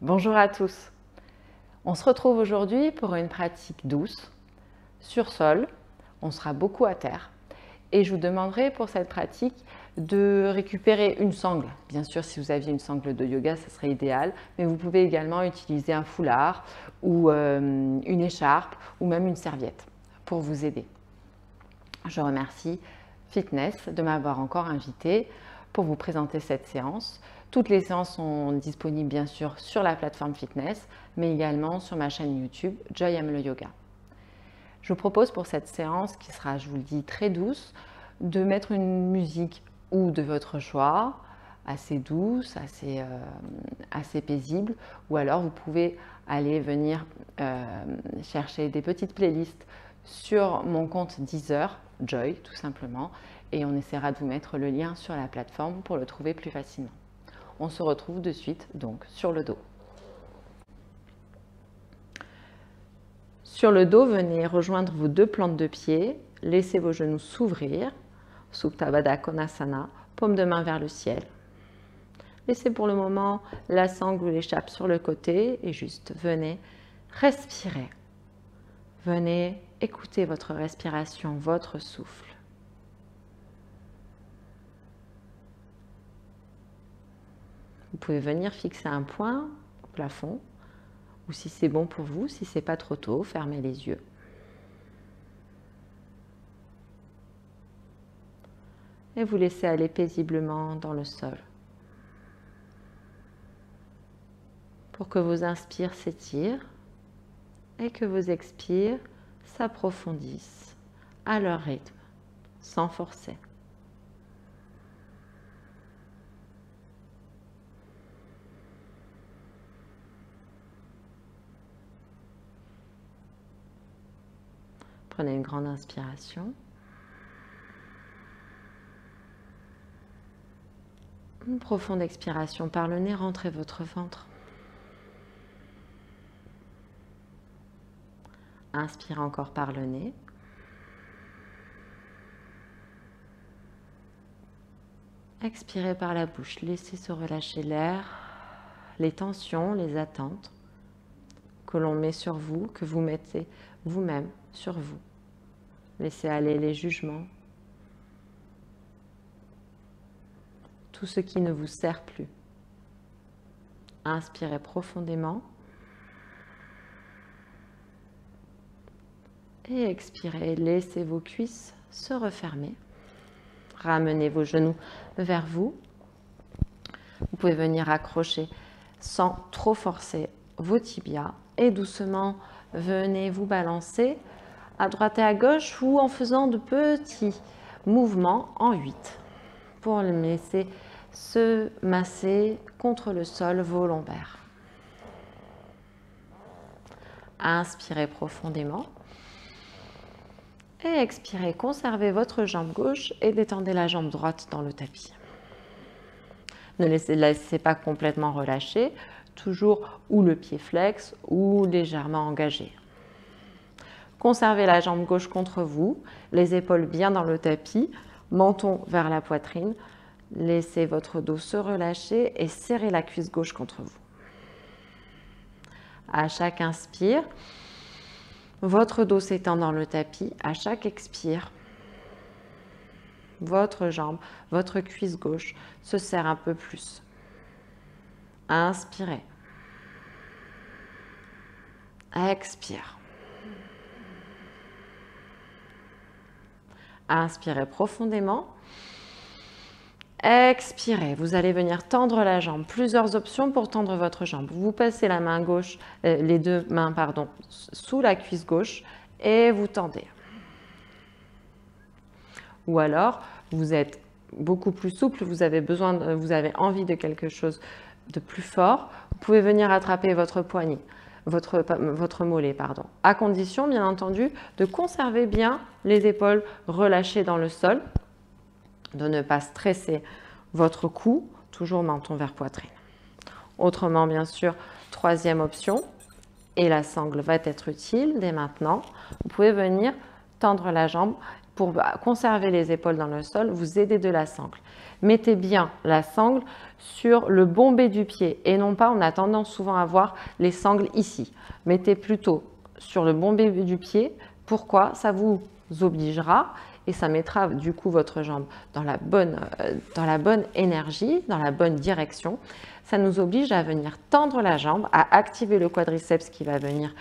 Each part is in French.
Bonjour à tous. On se retrouve aujourd'hui pour une pratique douce sur sol. On sera beaucoup à terre et je vous demanderai pour cette pratique de récupérer une sangle. Bien sûr, si vous aviez une sangle de yoga, ce serait idéal, mais vous pouvez également utiliser un foulard ou une écharpe ou même une serviette pour vous aider. Je remercie Fitness de m'avoir encore invité pour vous présenter cette séance. Toutes les séances sont disponibles bien sûr sur la plateforme Fitness, mais également sur ma chaîne YouTube Joy Aime le Yoga. Je vous propose pour cette séance, qui sera, je vous le dis, très douce, de mettre une musique ou de votre choix, assez douce, assez paisible, ou alors vous pouvez aller venir chercher des petites playlists sur mon compte Deezer, Joy tout simplement, et on essaiera de vous mettre le lien sur la plateforme pour le trouver plus facilement. On se retrouve de suite donc sur le dos. Sur le dos, venez rejoindre vos deux plantes de pied, laissez vos genoux s'ouvrir, Supta Baddha Konasana, paume de main vers le ciel. Laissez pour le moment la sangle ou l'écharpe sur le côté et juste venez respirer. Venez écouter votre respiration, votre souffle. Vous pouvez venir fixer un point au plafond, ou si c'est bon pour vous, si ce n'est pas trop tôt, fermez les yeux. Et vous laissez aller paisiblement dans le sol. Pour que vos inspires s'étirent et que vos expires s'approfondissent à leur rythme, sans forcer. Prenez une grande inspiration. Une profonde expiration par le nez, rentrez votre ventre. Inspirez encore par le nez. Expirez par la bouche, laissez se relâcher l'air, les tensions, les attentes que l'on met sur vous, que vous mettez vous-même sur vous. Laissez aller les jugements, tout ce qui ne vous sert plus. Inspirez profondément et expirez, laissez vos cuisses se refermer. Ramenez vos genoux vers vous. Vous pouvez venir accrocher sans trop forcer vos tibias et doucement venez vous balancer à droite et à gauche ou en faisant de petits mouvements en 8 pour laisser se masser contre le sol vos lombaires. Inspirez profondément et expirez, conservez votre jambe gauche et détendez la jambe droite dans le tapis. Ne laissez pas complètement relâcher, toujours ou le pied flex ou légèrement engagé. Conservez la jambe gauche contre vous, les épaules bien dans le tapis, menton vers la poitrine. Laissez votre dos se relâcher et serrez la cuisse gauche contre vous. À chaque inspire, votre dos s'étend dans le tapis. À chaque expire, votre jambe, votre cuisse gauche se serre un peu plus. Inspirez. Expire. Inspirez profondément. Expirez. Vous allez venir tendre la jambe. Plusieurs options pour tendre votre jambe. Vous passez la main gauche, les deux mains, pardon, sous la cuisse gauche et vous tendez. Ou alors, vous êtes beaucoup plus souple, vous avez envie de quelque chose de plus fort. Vous pouvez venir attraper votre poignet, votre mollet, pardon. À condition, bien entendu, de conserver bien les épaules relâchées dans le sol, de ne pas stresser votre cou, toujours menton vers poitrine. Autrement, bien sûr, troisième option, et la sangle va être utile dès maintenant, vous pouvez venir tendre la jambe pour conserver les épaules dans le sol, vous aidez de la sangle. Mettez bien la sangle sur le bombé du pied et non pas, on a tendance souvent à voir les sangles ici. Mettez plutôt sur le bombé du pied. Pourquoi? Ça vous obligera et ça mettra du coup votre jambe dans la bonne énergie, dans la bonne direction. Ça nous oblige à venir tendre la jambe, à activer le quadriceps qui va venir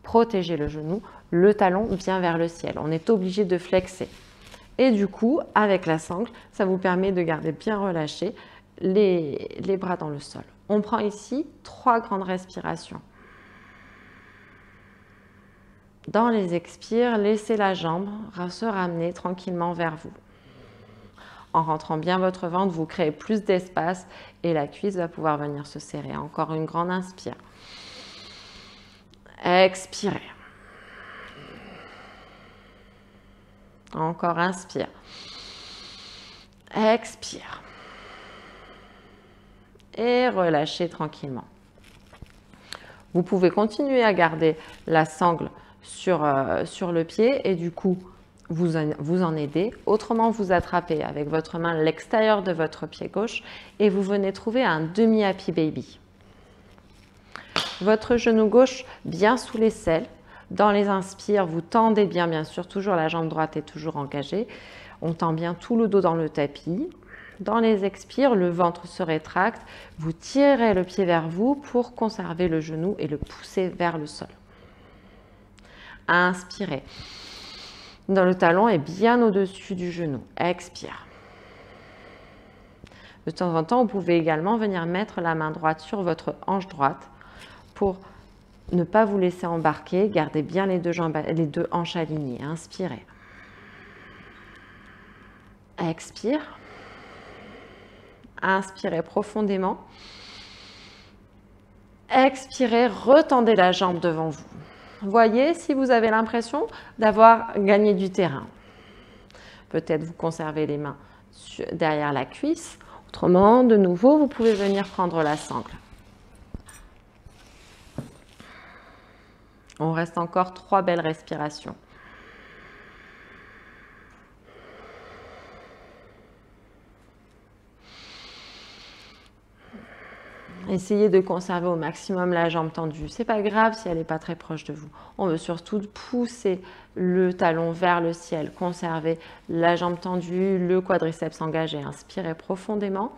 protéger le genou. Le talon vient vers le ciel. On est obligé de flexer. Et du coup, avec la sangle, ça vous permet de garder bien relâchés les bras dans le sol. On prend ici 3 grandes respirations. Dans les expires, laissez la jambe se ramener tranquillement vers vous. En rentrant bien votre ventre, vous créez plus d'espace et la cuisse va pouvoir venir se serrer. Encore une grande inspire. Expirez. Encore inspire. Expire. Et relâchez tranquillement. Vous pouvez continuer à garder la sangle sur le pied et du coup, vous en aidez. Autrement, vous attrapez avec votre main l'extérieur de votre pied gauche et vous venez trouver un demi-happy baby. Votre genou gauche bien sous l'aisselle. Dans les inspires, vous tendez bien sûr, toujours la jambe droite est toujours engagée. On tend bien tout le dos dans le tapis. Dans les expires, le ventre se rétracte. Vous tirez le pied vers vous pour conserver le genou et le pousser vers le sol. Inspirez. Le talon est bien au-dessus du genou. Expire. De temps en temps, vous pouvez également venir mettre la main droite sur votre hanche droite pour ne pas vous laisser embarquer. Gardez bien les deux hanches alignées. Inspirez. Expire. Inspirez profondément. Expirez, retendez la jambe devant vous. Voyez si vous avez l'impression d'avoir gagné du terrain. Peut-être vous conservez les mains derrière la cuisse. Autrement, de nouveau, vous pouvez venir prendre la sangle. On reste encore 3 belles respirations. Essayez de conserver au maximum la jambe tendue. Ce n'est pas grave si elle n'est pas très proche de vous. On veut surtout pousser le talon vers le ciel, conserver la jambe tendue, le quadriceps engagé. Inspirez profondément.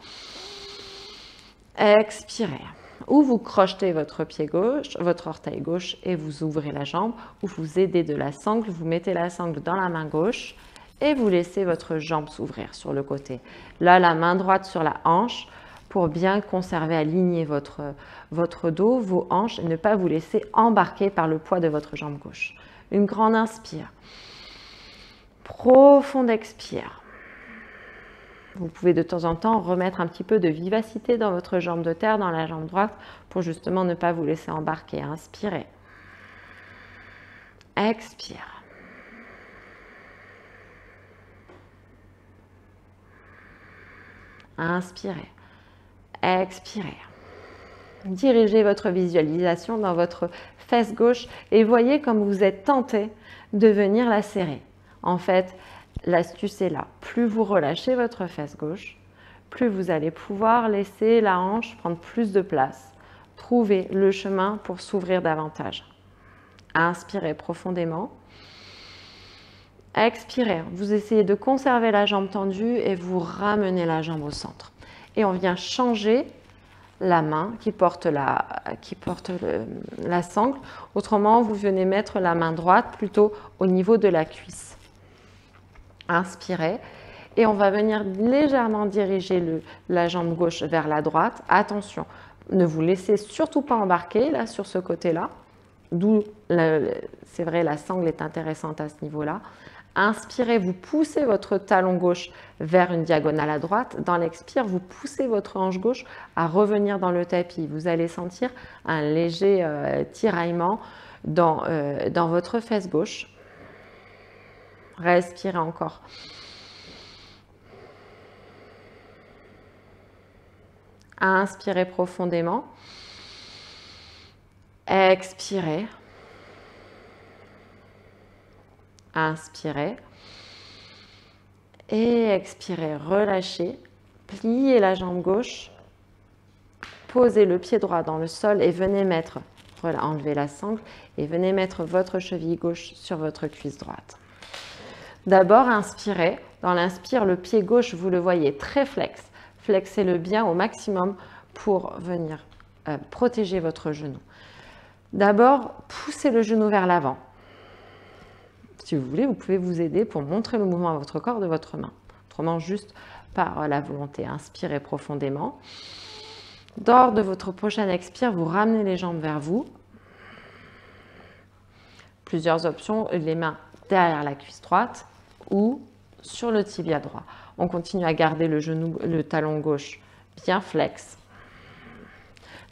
Expirez. Ou vous crochetez votre pied gauche, votre orteil gauche et vous ouvrez la jambe, ou vous aidez de la sangle, vous mettez la sangle dans la main gauche et vous laissez votre jambe s'ouvrir sur le côté. Là, la main droite sur la hanche pour bien conserver, aligner votre dos, vos hanches et ne pas vous laisser embarquer par le poids de votre jambe gauche. Une grande inspire. Profonde expire. Vous pouvez de temps en temps remettre un petit peu de vivacité dans votre jambe de terre, dans la jambe droite, pour justement ne pas vous laisser embarquer. Inspirez. Expire. Inspirez. Expirez. Dirigez votre visualisation dans votre fesse gauche et voyez comme vous êtes tenté de venir la serrer. En fait, l'astuce est là. Plus vous relâchez votre fesse gauche, plus vous allez pouvoir laisser la hanche prendre plus de place. Trouvez le chemin pour s'ouvrir davantage. Inspirez profondément. Expirez. Vous essayez de conserver la jambe tendue et vous ramenez la jambe au centre. Et on vient changer la main qui porte la sangle. Autrement, vous venez mettre la main droite plutôt au niveau de la cuisse. Inspirez et on va venir légèrement diriger la jambe gauche vers la droite. Attention, ne vous laissez surtout pas embarquer là sur ce côté-là. D'où, c'est vrai, la sangle est intéressante à ce niveau-là. Inspirez, vous poussez votre talon gauche vers une diagonale à droite. Dans l'expire, vous poussez votre hanche gauche à revenir dans le tapis. Vous allez sentir un léger tiraillement dans votre fesse gauche. Respirez encore. Inspirez profondément. Expirez. Inspirez. Et expirez, relâchez. Pliez la jambe gauche. Posez le pied droit dans le sol et venez mettre, enlevez la sangle et venez mettre votre cheville gauche sur votre cuisse droite. D'abord, inspirez. Dans l'inspire, le pied gauche, vous le voyez très flex. Flexez-le bien au maximum pour venir protéger votre genou. D'abord, poussez le genou vers l'avant. Si vous voulez, vous pouvez vous aider pour montrer le mouvement à votre corps de votre main. Autrement, juste par la volonté. Inspirez profondément. Lors de votre prochaine expire, vous ramenez les jambes vers vous. Plusieurs options, les mains derrière la cuisse droite ou sur le tibia droit. On continue à garder le talon gauche bien flex.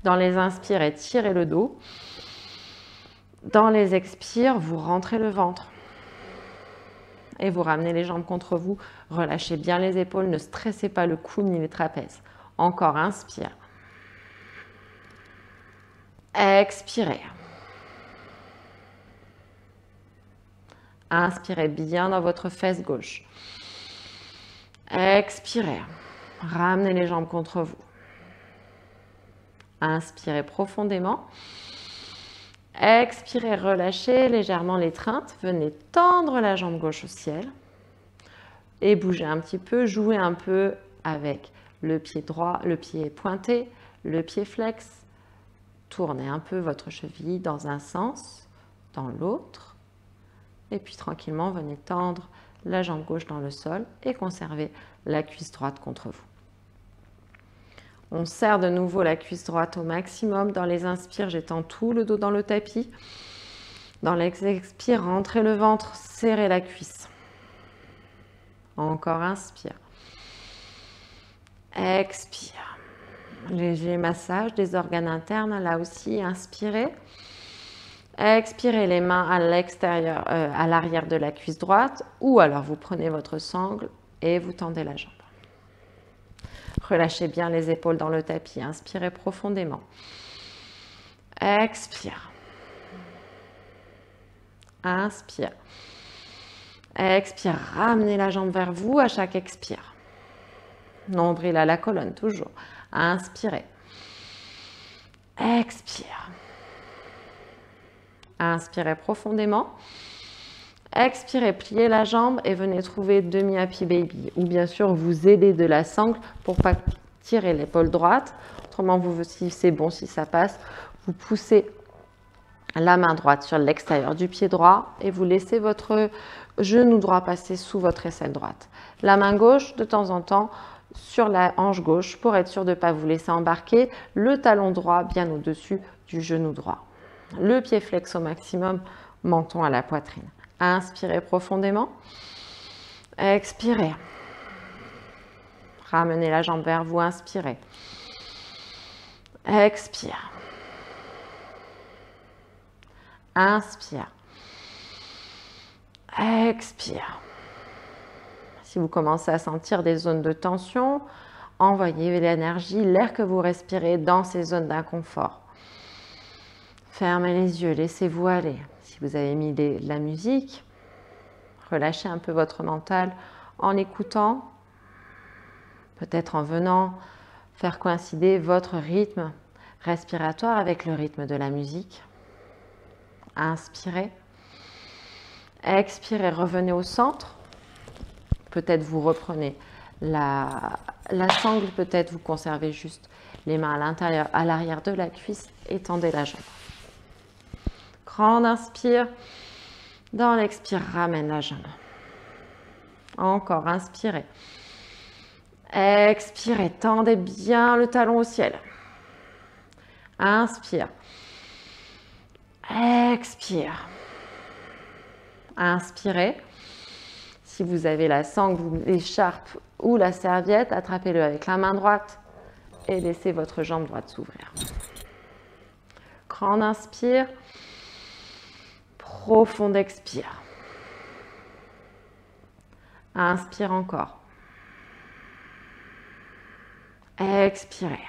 Dans les inspires, étirez le dos. Dans les expires, vous rentrez le ventre. Et vous ramenez les jambes contre vous. Relâchez bien les épaules, ne stressez pas le cou ni les trapèzes. Encore, inspire. Expirez. Inspirez bien dans votre fesse gauche. Expirez. Ramenez les jambes contre vous. Inspirez profondément. Expirez, relâchez légèrement l'étreinte. Venez tendre la jambe gauche au ciel. Et bougez un petit peu, jouez un peu avec le pied droit, le pied pointé, le pied flex. Tournez un peu votre cheville dans un sens, dans l'autre. Et puis tranquillement, venez tendre la jambe gauche dans le sol et conservez la cuisse droite contre vous. On serre de nouveau la cuisse droite au maximum. Dans les inspires, j'étends tout le dos dans le tapis. Dans les expires, rentrez le ventre, serrez la cuisse. Encore, inspire. Expire. Léger massage des organes internes, là aussi, inspirez. Expirez les mains à l'extérieur, à l'arrière de la cuisse droite, ou alors vous prenez votre sangle et vous tendez la jambe. Relâchez bien les épaules dans le tapis, inspirez profondément. Expire. Inspire. Expire, ramenez la jambe vers vous à chaque expire. Nombril à la colonne, toujours. Inspirez. Expire. Inspirez profondément. Expirez, pliez la jambe et venez trouver demi-happy baby. Ou bien sûr, vous aidez de la sangle pour ne pas tirer l'épaule droite. Autrement, si c'est bon, si ça passe, vous poussez la main droite sur l'extérieur du pied droit et vous laissez votre genou droit passer sous votre aisselle droite. La main gauche, de temps en temps, sur la hanche gauche pour être sûr de ne pas vous laisser embarquer. Le talon droit bien au-dessus du genou droit. Le pied flex au maximum, menton à la poitrine. Inspirez profondément. Expirez. Ramenez la jambe vers vous, inspirez. Expire. Inspire. Expire. Si vous commencez à sentir des zones de tension, envoyez l'énergie, l'air que vous respirez dans ces zones d'inconfort. Fermez les yeux, laissez-vous aller. Si vous avez mis de la musique, relâchez un peu votre mental en écoutant, peut-être en venant faire coïncider votre rythme respiratoire avec le rythme de la musique. Inspirez. Expirez, revenez au centre. Peut-être vous reprenez la sangle, peut-être vous conservez juste les mains à l'intérieur, à l'arrière de la cuisse et tendez la jambe. Grande inspire. Dans l'expire, ramène la jambe. Encore, inspirez. Expirez, tendez bien le talon au ciel. Inspire. Expire. Inspirez. Si vous avez la sangle, l'écharpe ou la serviette, attrapez-le avec la main droite et laissez votre jambe droite s'ouvrir. Grande inspire. Profonde expire. Inspire encore. Expirez.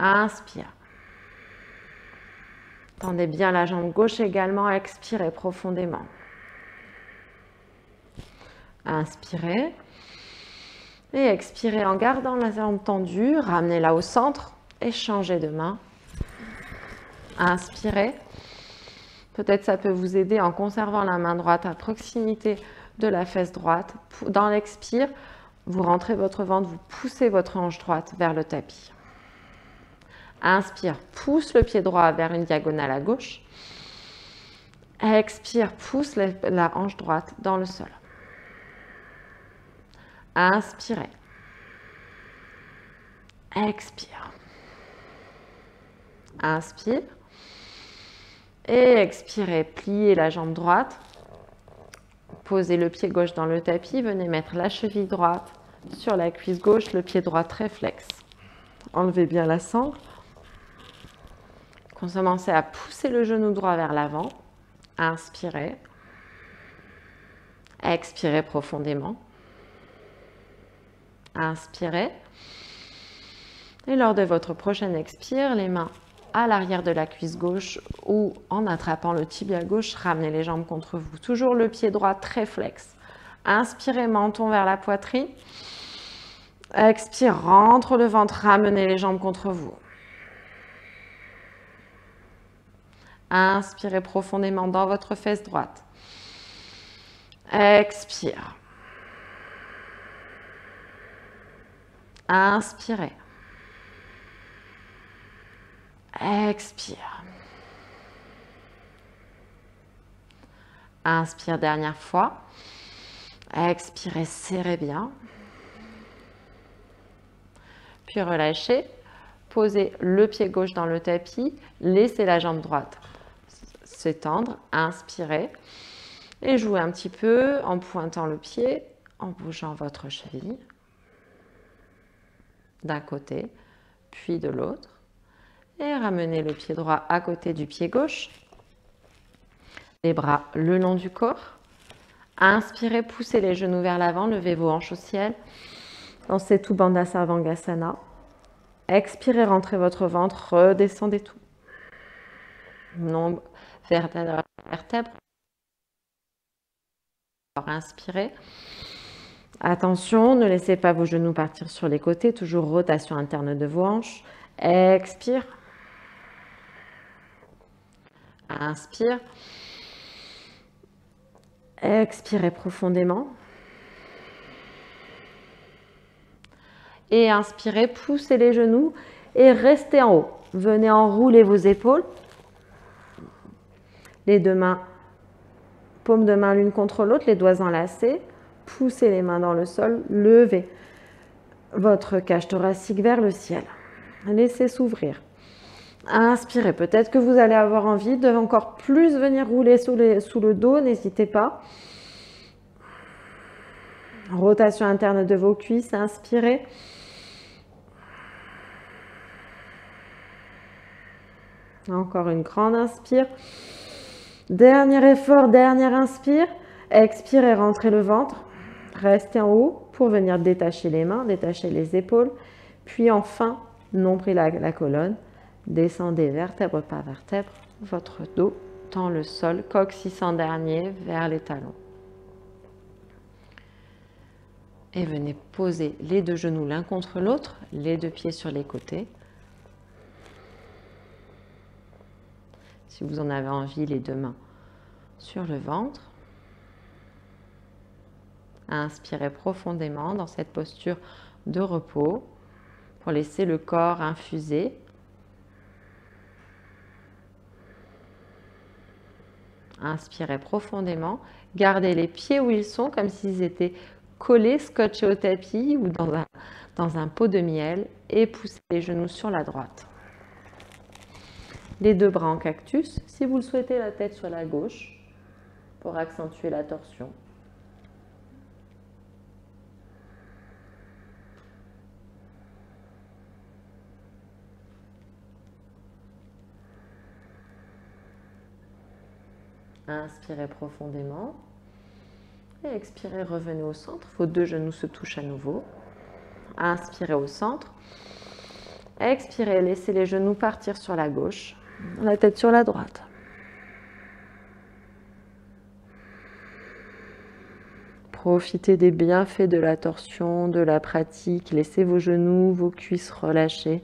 Inspire. Tendez bien la jambe gauche également, expirez profondément. Inspirez. Et expirez en gardant la jambe tendue. Ramenez-la au centre et changez de main. Inspirez. Peut-être ça peut vous aider en conservant la main droite à proximité de la fesse droite. Dans l'expire, vous rentrez votre ventre, vous poussez votre hanche droite vers le tapis. Inspire, pousse le pied droit vers une diagonale à gauche. Expire, pousse la hanche droite dans le sol. Inspirez. Expire. Inspire. Et expirez, pliez la jambe droite. Posez le pied gauche dans le tapis. Venez mettre la cheville droite sur la cuisse gauche, le pied droit très flex. Enlevez bien la sangle. Commencez à pousser le genou droit vers l'avant. Inspirez. Expirez profondément. Inspirez. Et lors de votre prochaine expire, les mains à l'arrière de la cuisse gauche ou en attrapant le tibia gauche, ramenez les jambes contre vous. Toujours le pied droit très flex. Inspirez, menton vers la poitrine. Expire, rentre le ventre, ramenez les jambes contre vous. Inspirez profondément dans votre fesse droite. Expire. Inspirez. Expire. Inspire, dernière fois. Expirez, serrez bien. Puis relâchez. Posez le pied gauche dans le tapis. Laissez la jambe droite s'étendre. Inspirez. Et jouez un petit peu en pointant le pied, en bougeant votre cheville. D'un côté, puis de l'autre. Et ramenez le pied droit à côté du pied gauche. Les bras le long du corps. Inspirez, poussez les genoux vers l'avant, levez vos hanches au ciel. Dans Setu Bandha Sarvangasana. Expirez, rentrez votre ventre, redescendez tout. Nombre vertèbre. Inspirez. Attention, ne laissez pas vos genoux partir sur les côtés. Toujours rotation interne de vos hanches. Expire. Inspire. Expirez profondément. Et inspirez, poussez les genoux et restez en haut. Venez enrouler vos épaules. Les deux mains, paumes de main l'une contre l'autre, les doigts enlacés. Poussez les mains dans le sol, levez votre cage thoracique vers le ciel. Laissez s'ouvrir. Inspirez. Peut-être que vous allez avoir envie de encore plus venir rouler sous le dos, n'hésitez pas. Rotation interne de vos cuisses, inspirez. Encore une grande inspire. Dernier effort, dernière inspire. Expirez, rentrez le ventre. Restez en haut pour venir détacher les mains, détacher les épaules. Puis enfin, nombril à la colonne. Descendez vertèbre par vertèbre, votre dos dans le sol, coccyx en dernier vers les talons. Et venez poser les deux genoux l'un contre l'autre, les deux pieds sur les côtés. Si vous en avez envie, les deux mains sur le ventre. Inspirez profondément dans cette posture de repos pour laisser le corps infuser. Inspirez profondément. Gardez les pieds où ils sont, comme s'ils étaient collés, scotchés au tapis ou dans un pot de miel. Et poussez les genoux sur la droite. Les deux bras en cactus. Si vous le souhaitez, la tête sur la gauche pour accentuer la torsion. Inspirez profondément et expirez, revenez au centre. Vos deux genoux se touchent à nouveau. Inspirez au centre. Expirez, laissez les genoux partir sur la gauche, la tête sur la droite. Profitez des bienfaits de la torsion, de la pratique. Laissez vos genoux, vos cuisses relâchées.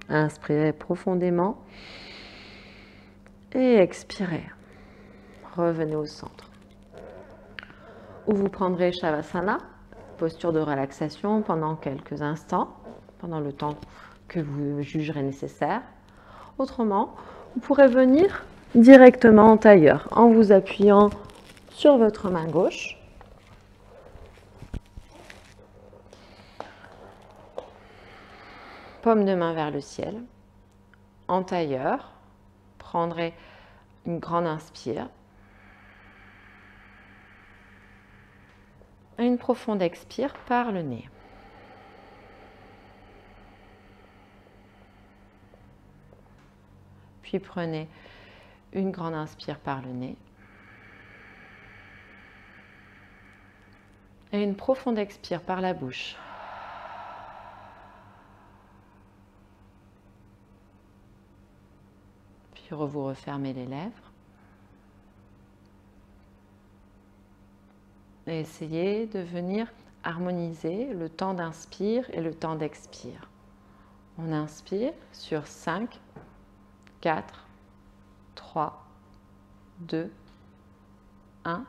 Inspirez profondément et expirez. Revenez au centre. Ou vous prendrez Shavasana, posture de relaxation pendant quelques instants, pendant le temps que vous jugerez nécessaire. Autrement, vous pourrez venir directement en tailleur en vous appuyant sur votre main gauche. Paume de main vers le ciel. En tailleur, prendrez une grande inspire. Et une profonde expire par le nez. Puis prenez une grande inspire par le nez. Et une profonde expire par la bouche. Puis vous refermez les lèvres. Et essayez de venir harmoniser le temps d'inspire et le temps d'expire. On inspire sur 5, 4, 3, 2, 1.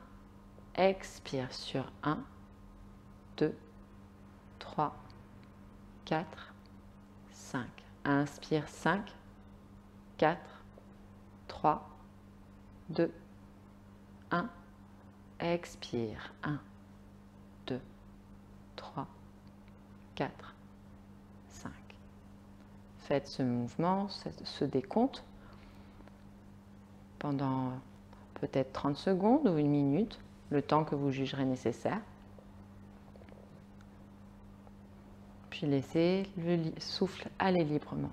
Expire sur 1, 2, 3, 4, 5. Inspire 5, 4, 3, 2, 1. Expire 1, 2, 3, 4, 5. Faites ce mouvement, ce décompte pendant peut-être 30 secondes ou 1 minute, le temps que vous jugerez nécessaire. Puis laissez le souffle aller librement.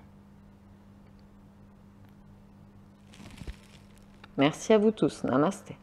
Merci à vous tous. Namasté.